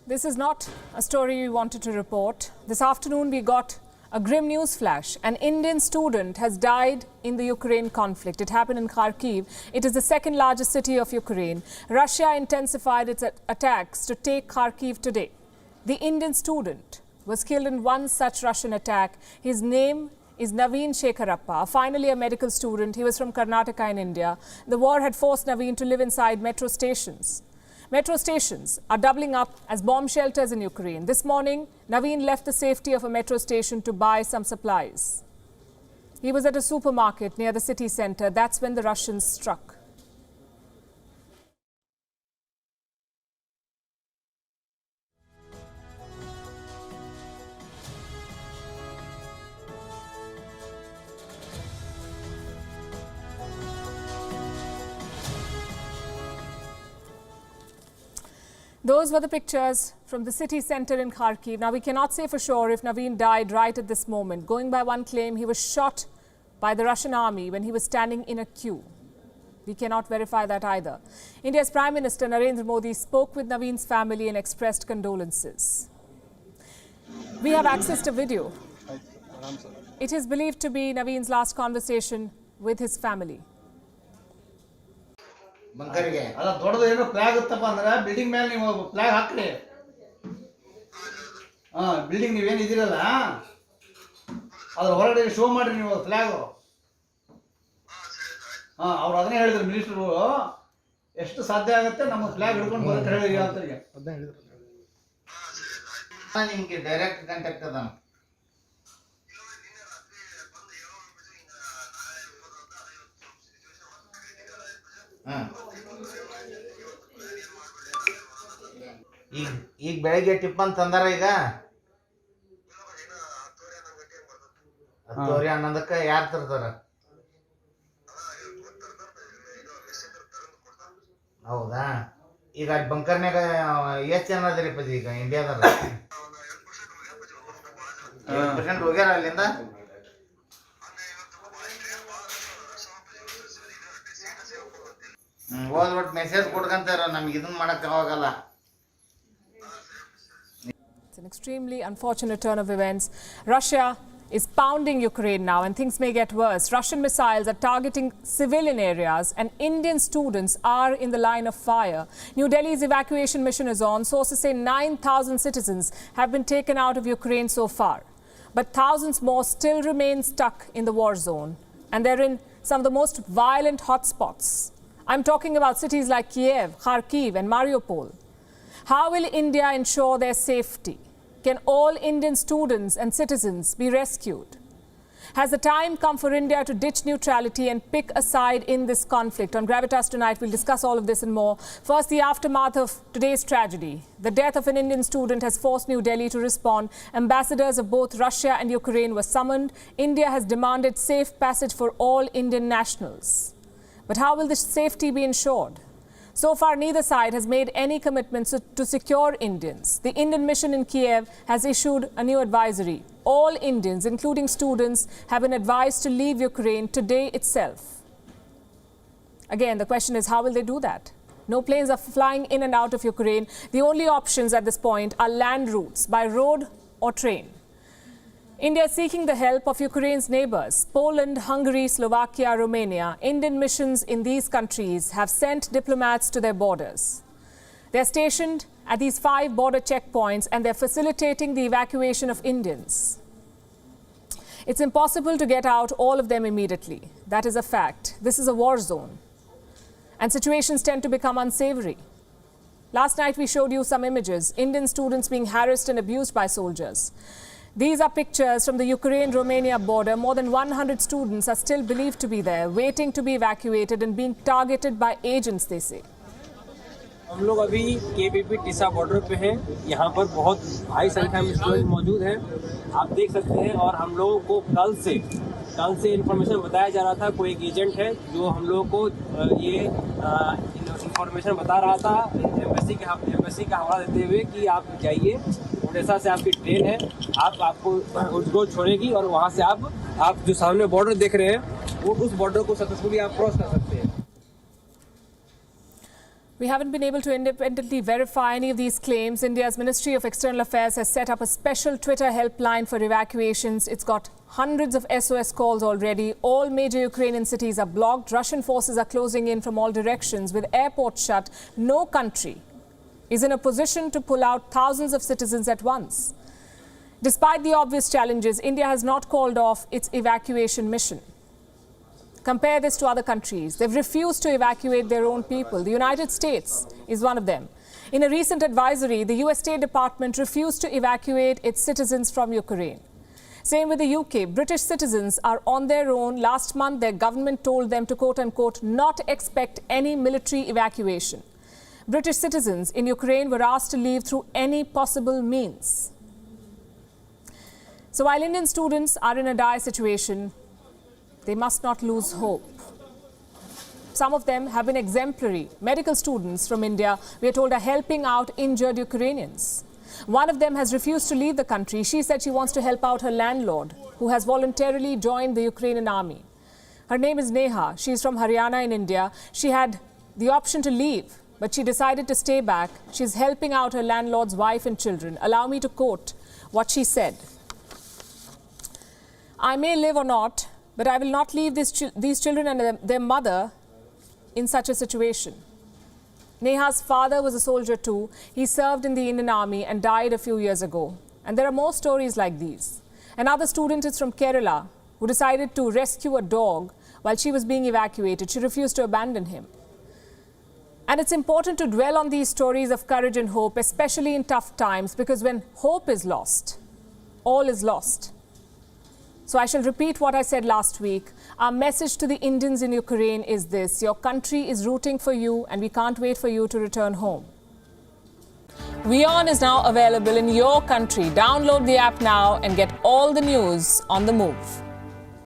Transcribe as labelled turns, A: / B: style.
A: This is not a story we wanted to report. This afternoon we got a grim news flash. An Indian student has died in the Ukraine conflict. It happened in Kharkiv. It is the second largest city of Ukraine. Russia intensified its attacks to take Kharkiv today. The Indian student was killed in one such Russian attack. His name is Naveen Shekharappa, finally a medical student. He was from Karnataka in India. The war had forced Naveen to live inside metro stations. Metro stations are doubling up as bomb shelters in Ukraine. This morning, Naveen left the safety of a metro station to buy some supplies. He was at a supermarket near the city center. That's when the Russians struck. Those were the pictures from the city center in Kharkiv. Now, we cannot say for sure if Naveen died right at this moment. Going by one claim, he was shot by the Russian army when he was standing in a queue. We cannot verify that either. India's Prime Minister Narendra Modi spoke with Naveen's family and expressed condolences. We have access to video. It is believed to be Naveen's last conversation with his family.
B: ಬಂಕರಿಗೆ ಅಲ್ಲ ದೊಡ್ಡದು ಏನೋ flag ಇತ್ತಪ್ಪ ಅಂದ್ರೆ building ಮೇಲೆ ನೀವು flag ಹಾಕ್ರಿ. Building ನೀವೇನು ಇದ್ದೀರಲ್ಲ ಅದ್ರ ಹೊರಗಡೆ ಶೋ ಮಾಡ್ರಿ ನೀವು ಫ್ಲಾಗ್. ಅವ್ರು ಅದನ್ನೇ ಹೇಳಿದ್ರು ಮಿನಿಸ್ಟರು, ಎಷ್ಟು ಸಾಧ್ಯ ಆಗುತ್ತೆ ನಮ್ಮ ಫ್ಲಾಗ್ ಹಿಡ್ಕೊಂಡು ಬರೋಕ್ಕೆ ಹೇಳಿ ಅಂತ. ನಿಮಗೆ ಡೈರೆಕ್ಟ್ ಕಾಂಟ್ಯಾಕ್ಟ್ ಅದ. ಈಗ ಬೆಳಗ್ಗೆ ಟಿಪ್ಪನ್ ತಂದಾರ. ಈಗ 10 ಅನ್ನೋದಕ್ಕೆ ಯಾರು ತರ್ತಾರ? ಹೌದಾ? ಈಗ ಬಂಕರ್ನಾಗ ಎಷ್ಟು ಜನ ಅದರಿ ಪದಿ ಈಗ ಇಂಡಿಯಾದಾಗ? 7% ಹೋಗ್ಯಾರ ಅಲ್ಲಿಂದ. ಹೋದ್ಬಿಟ್ಟು ಮೆಸೇಜ್ ಕೊಡ್ಕಂತಾರ, ನಮ್ಗೆ ಇದನ್ನ ಮಾಡಕ್ಕೆ ಆಗೋಲ್ಲ.
A: It's an extremely unfortunate turn of events. Russia is pounding Ukraine now and things may get worse. Russian missiles are targeting civilian areas and Indian students are in the line of fire. New Delhi's evacuation mission is on. Sources say 9,000 citizens have been taken out of Ukraine so far. But thousands more still remain stuck in the war zone. And they're in some of the most violent hotspots. I'm talking about cities like Kiev, Kharkiv and Mariupol. How will India ensure their safety? Can all Indian students and citizens be rescued? Has the time come for India to ditch neutrality and pick a side in this conflict? On Gravitas tonight, we'll discuss all of this and more. First, the aftermath of today's tragedy. The death of an Indian student has forced New Delhi to respond. Ambassadors of both Russia and Ukraine were summoned. India has demanded safe passage for all Indian nationals. But how will this safety be ensured? So far, neither side has made any commitments to secure Indians. The Indian mission in Kiev has issued a new advisory. All Indians, including students, have been advised to leave Ukraine today itself. Again, the question is, how will they do that? No planes are flying in and out of Ukraine. The only options at this point are land routes by road or train. India is seeking the help of Ukraine's neighbors, Poland, Hungary, Slovakia, Romania. Indian missions in these countries have sent diplomats to their borders. They're stationed at these 5 border checkpoints and they're facilitating the evacuation of Indians. It's impossible to get out all of them immediately. That is a fact. This is a war zone. And situations tend to become unsavory. Last night we showed you some images, Indian students being harassed and abused by soldiers. These are pictures from the Ukraine-Romania border. More than 100 students are still believed to be there, waiting to be evacuated and being targeted by agents, they say.
C: हम लोग अभी केपीपी Tessa border पे हैं। यहाँ पर बहुत भारी संख्या में स्टूडेंट मौजूद हैं, आप देख सकते हैं। और हम लोगों को कल से इन्फॉर्मेशन बताया जा रहा था, कोई एक एजेंट है जो हम लोगों को ये इन्फॉर्मेशन बता रहा था एम्बेसी का हवाला देते हुए कि आप जाइए, ओडेसा से आपकी ट्रेन है, आपको उसको छोड़ेगी और वहाँ से आप जो सामने बॉर्डर देख रहे हैं वो उस बॉर्डर को सक्सेसफुली आप क्रॉस कर सकते हैं।
A: We haven't been able to independently verify any of these claims. India's Ministry of External Affairs has set up a special Twitter helpline for evacuations. It's got hundreds of SOS calls already. All major Ukrainian cities are blocked. Russian forces are closing in from all directions. With airports shut, no country is in a position to pull out thousands of citizens at once. Despite the obvious challenges, India has not called off its evacuation mission. Compare this to other countries. They've refused to evacuate their own people. The United States is one of them. In a recent advisory, the US State Department refused to evacuate its citizens from Ukraine. Same with the UK. British citizens are on their own. Last month, their government told them to, quote unquote, not expect any military evacuation. British citizens in Ukraine were asked to leave through any possible means. So while Indian students are in a dire situation, they must not lose hope. Some of them have been exemplary. Medical students from India, we are told, are helping out injured Ukrainians. One of them has refused to leave the country. She said she wants to help out her landlord, who has voluntarily joined the Ukrainian army. Her name is Neha. She is from Haryana in India. She had the option to leave, but she decided to stay back. She's helping out her landlord's wife and children. Allow me to quote what she said. I may live or not, but I will not leave these children and their mother in such a situation. Neha's father was a soldier too. He served in the Indian Army and died a few years ago. And there are more stories like these. Another student is from Kerala who decided to rescue a dog while she was being evacuated. She refused to abandon him. And it's important to dwell on these stories of courage and hope, especially in tough times, because when hope is lost, all is lost. So I shall repeat what I said last week. Our message to the Indians in Ukraine is this: your country is rooting for you and we can't wait for you to return home. WION is now available in your country. Download the app now and get all the news on the move.